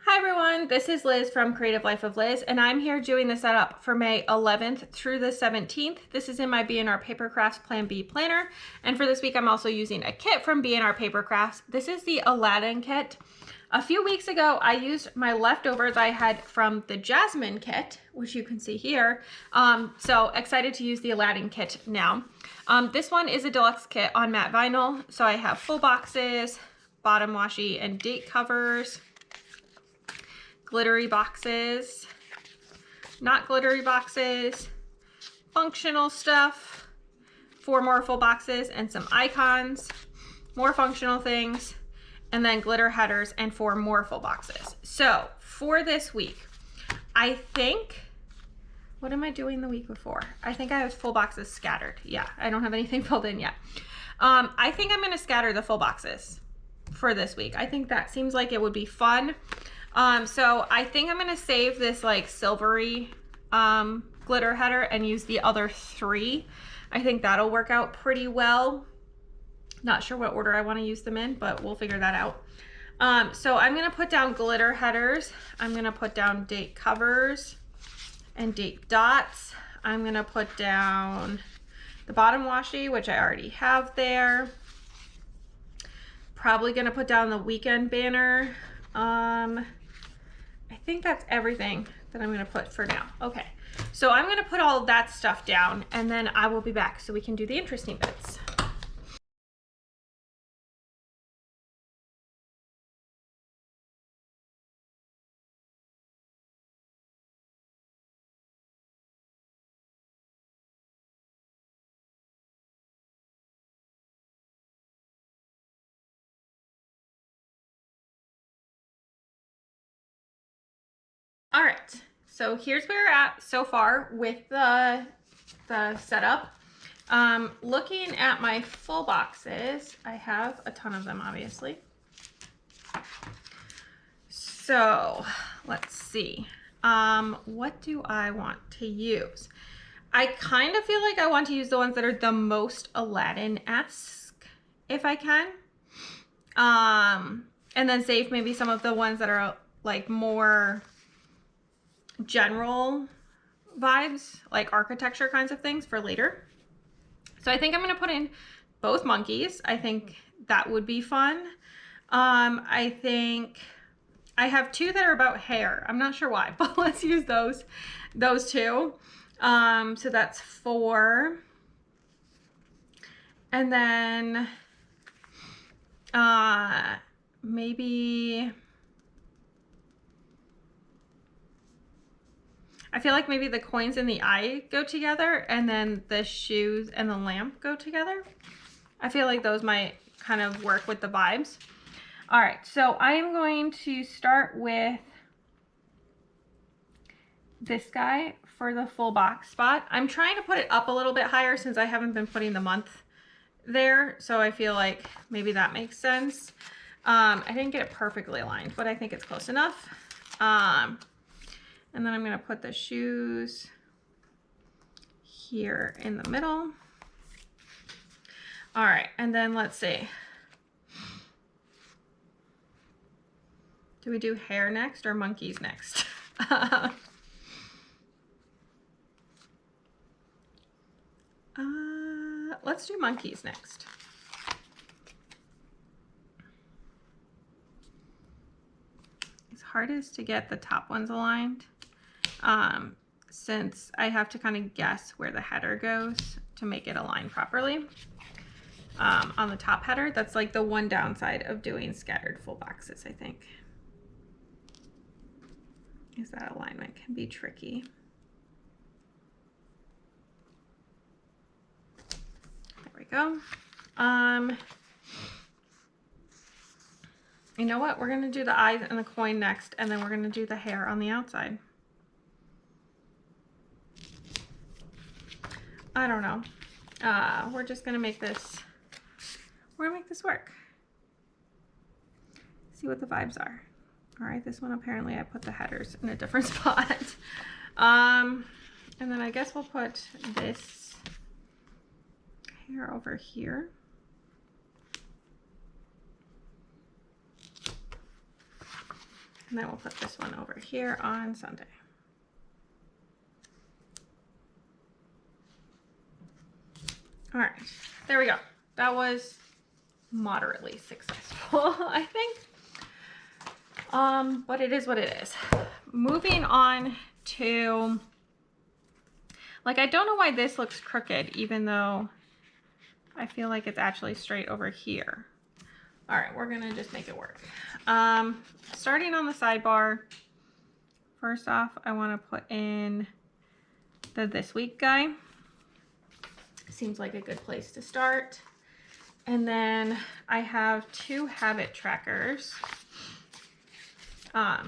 Hi everyone, this is Liz from Creative Life of Liz, and I'm here doing the setup for May 11th through the 17th. This is in my B&R Paper Crafts Plan B planner, and for this week I'm also using a kit from B&R Paper Crafts. This is the Aladdin kit. A few weeks ago I used my leftovers I had from the Jasmine kit, which you can see here, so excited to use the Aladdin kit now. This one is a deluxe kit on matte vinyl, so I have full boxes, bottom washi and date covers, glittery boxes, not glittery boxes, functional stuff, 4 more full boxes and some icons, more functional things, and then glitter headers and 4 more full boxes. So for this week, I think, what am I doing the week before? I think I have full boxes scattered. Yeah, I don't have anything filled in yet. I think I'm gonna scatter the full boxes for this week. I think that seems like it would be fun. So I think I'm gonna save this like silvery glitter header and use the other 3. I think that'll work out pretty well. Not sure what order I want to use them in, but we'll figure that out. So I'm gonna put down glitter headers. I'm gonna put down date covers and date dots. I'm gonna put down the bottom washi, which I already have there. Probably gonna put down the weekend banner. I think that's everything that I'm gonna put for now. Okay, so I'm gonna put all of that stuff down and then I will be back so we can do the interesting bits. All right, so here's where we're at so far with the setup. Looking at my full boxes, I have a ton of them, obviously. So let's see. What do I want to use? I kind of feel like I want to use the ones that are the most Aladdin-esque, if I can. And then save maybe some of the ones that are like more general vibes, like architecture kinds of things for later. So I think I'm gonna put in both monkeys. I think that would be fun. I think I have 2 that are about hair. I'm not sure why, but let's use those 2. So that's 4. And then maybe, I feel like maybe the coins in the eye go together and then the shoes and the lamp go together. I feel like those might kind of work with the vibes. All right, so I am going to start with this guy for the full box spot. I'm trying to put it up a little bit higher since I haven't been putting the month there, so I feel like maybe that makes sense. I didn't get it perfectly aligned, but I think it's close enough. And then I'm gonna put the shoes here in the middle. All right, and then let's see. Do we do hair next or monkeys next? Let's do monkeys next. It's hardest to get the top ones aligned since I have to kind of guess where the header goes to make it align properly. On the top header, that's like the one downside of doing scattered full boxes, I think, is that alignment can be tricky. There we go. You know what? We're gonna do the eyes and the coin next, and then we're gonna do the hair on the outside. I don't know. We're just gonna make this, we're gonna make this work. See what the vibes are. All right, this one apparently I put the headers in a different spot. And then I guess we'll put this hair over here. And then we'll put this one over here on Sunday. All right, there we go. That was moderately successful, I think. But it is what it is. Moving on to, like, I don't know why this looks crooked, even though I feel like it's actually straight over here. All right, we're gonna just make it work. Starting on the sidebar, first off, I wanna put in the This Week guy. Seems like a good place to start. And then I have 2 habit trackers.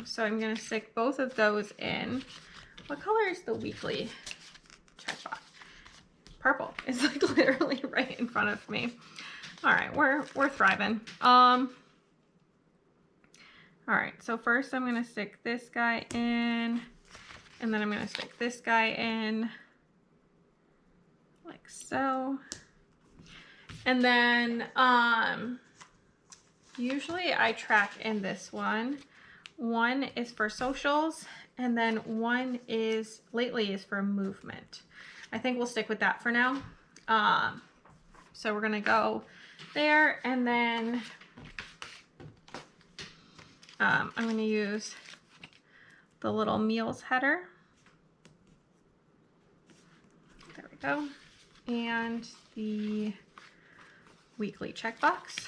So I'm gonna stick both of those in. What color is the weekly checkbox? Purple. It's like literally right in front of me. All right, we're thriving. All right, so first I'm gonna stick this guy in, and then I'm gonna stick this guy in, like so. And then usually I track in this one. One is for socials, and then one is, lately, is for movement. I think we'll stick with that for now. So we're gonna go there, and then I'm gonna use the little meals header. There we go. And the weekly checkbox.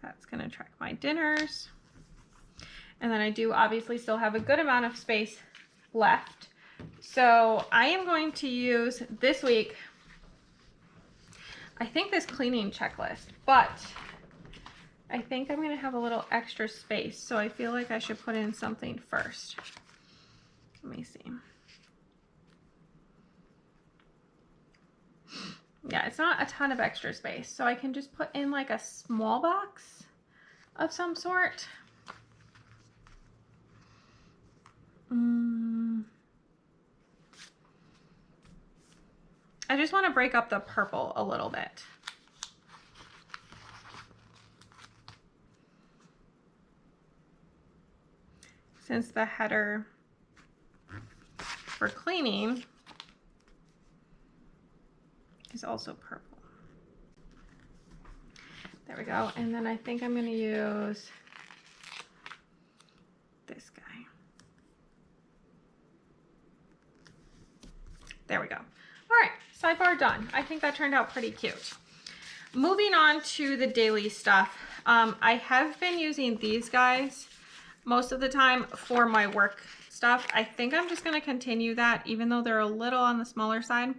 That's gonna track my dinners. And then I do obviously still have a good amount of space left. So I am going to use this week, I think, this cleaning checklist, but I think I'm gonna have a little extra space. So I feel like I should put in something first. Let me see. Yeah, it's not a ton of extra space, so I can just put in like a small box of some sort. I just want to break up the purple a little bit. Since the header for cleaning is also purple. There we go. And then I think I'm going to use this guy. There we go. All right, sidebar done. I think that turned out pretty cute. Moving on to the daily stuff. I have been using these guys most of the time for my work stuff. I think I'm just going to continue that, even though they're a little on the smaller side.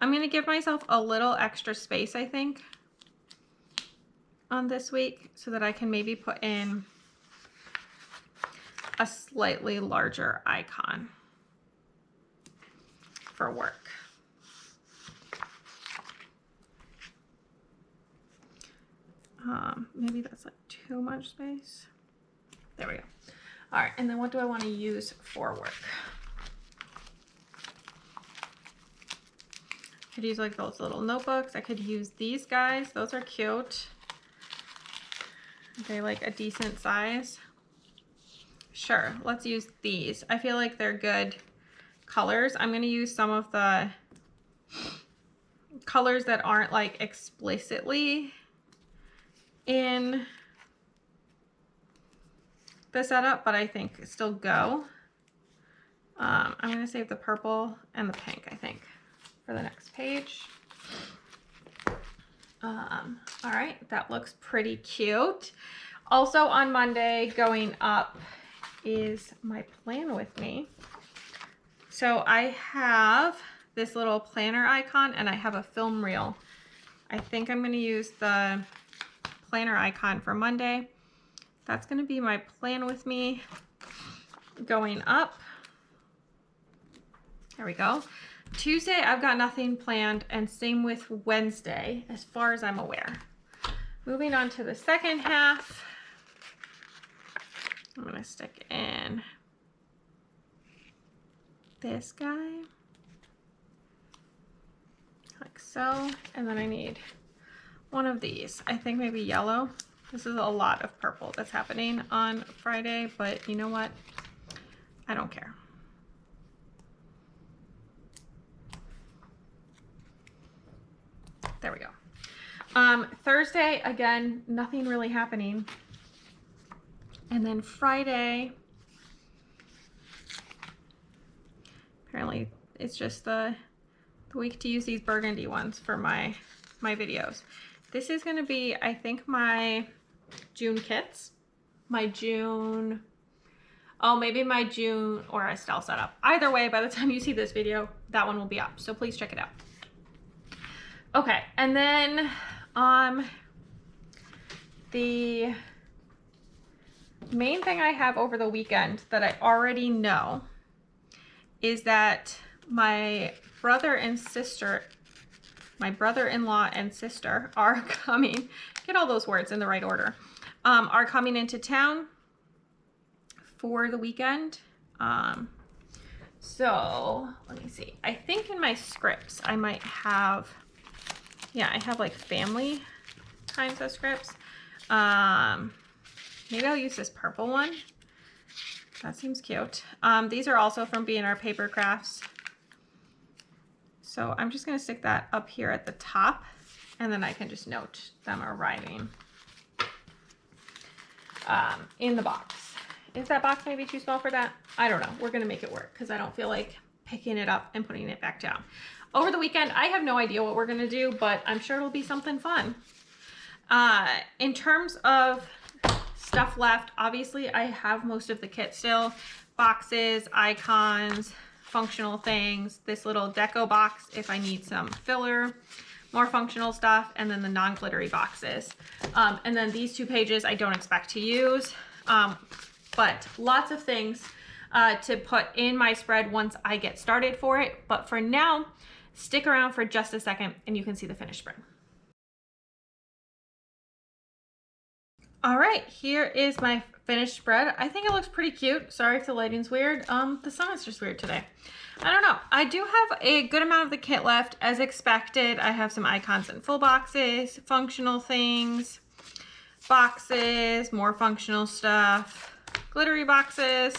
I'm going to give myself a little extra space, I think, on this week, so that I can maybe put in a slightly larger icon for work. Maybe that's like too much space. There we go. All right, and then what do I want to use for work? I could use like those little notebooks. I could use these guys. Those are cute. They're like a decent size. Sure, let's use these. I feel like they're good colors. I'm going to use some of the colors that aren't like explicitly in the setup, but I think still go. I'm going to save the purple and the pink, I think, for the next page. All right, that looks pretty cute. Also on Monday, going up is my plan with me. So I have this little planner icon and I have a film reel. I think I'm going to use the planner icon for Monday. That's going to be my plan with me going up. There we go. Tuesday, I've got nothing planned, and same with Wednesday, as far as I'm aware. Moving on to the second half, I'm going to stick in this guy. so. And then I need one of these. I think maybe yellow. This is a lot of purple that's happening on Friday, but you know what? I don't care. There we go. Thursday, again, nothing really happening. And then Friday, apparently it's just the week to use these burgundy ones for my videos. This is going to be, I think, my June kits. My June, oh, maybe my June or Estelle setup. Either way, by the time you see this video, that one will be up. So please check it out. Okay, and then the main thing I have over the weekend that I already know is that my brother-in-law and sister are coming, get all those words in the right order, are coming into town for the weekend. So let me see. I think in my scripts I might have, yeah, I have like family kinds of scripts. Maybe I'll use this purple one. That seems cute. These are also from B&R Paper Crafts. So I'm just going to stick that up here at the top, and then I can just note them arriving in the box. Is that box maybe too small for that? I don't know. We're going to make it work because I don't feel like picking it up and putting it back down. Over the weekend, I have no idea what we're going to do, but I'm sure it'll be something fun. In terms of stuff left, obviously I have most of the kit still. Boxes, icons, functional things, this little deco box if I need some filler, more functional stuff, and then the non-glittery boxes. And then these 2 pages I don't expect to use, but lots of things to put in my spread once I get started for it. But for now, stick around for just a second and you can see the finished spread. All right, here is my finished spread. I think it looks pretty cute. Sorry if the lighting's weird. The sun is just weird today. I don't know. I do have a good amount of the kit left as expected. I have some icons and full boxes, functional things, boxes, more functional stuff, glittery boxes,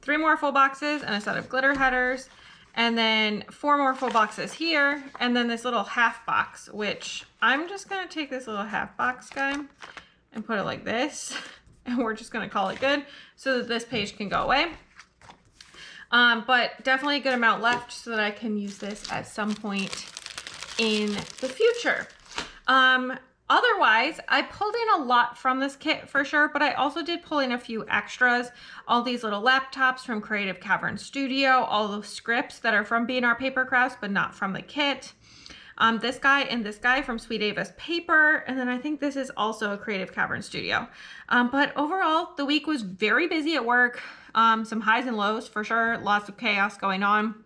3 more full boxes and a set of glitter headers, and then 4 more full boxes here, and then this little half box, which I'm just gonna take this little half box guy and put it like this, and we're just gonna call it good so that this page can go away. But definitely a good amount left so that I can use this at some point in the future. Otherwise, I pulled in a lot from this kit for sure, but I also did pull in a few extras. All these little laptops from Creative Cavern Studio, all those scripts that are from B&R Paper Crafts, but not from the kit. This guy and this guy from Sweet Ava's Paper, and then I think this is also a Creative Cavern Studio. But overall, the week was very busy at work. Some highs and lows for sure, lots of chaos going on.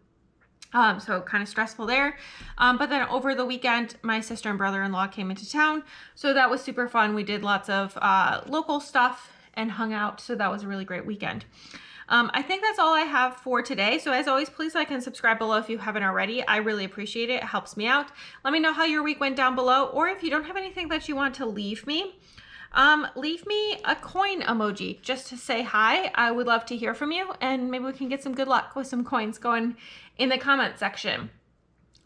So kind of stressful there. But then over the weekend, my sister and brother-in-law came into town. So that was super fun. We did lots of local stuff and hung out. So that was a really great weekend. I think that's all I have for today. So as always, please like and subscribe below if you haven't already. I really appreciate it. It helps me out. Let me know how your week went down below, or if you don't have anything that you want to leave me a coin emoji just to say hi. I would love to hear from you, and maybe we can get some good luck with some coins going in the comment section.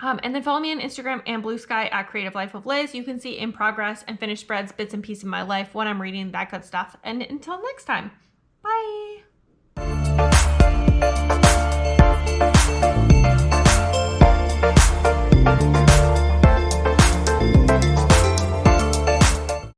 And then follow me on Instagram and Blue Sky at Creative Life of Liz. You can see in progress and finished spreads, bits and pieces of my life, what I'm reading, that good stuff. And until next time, bye.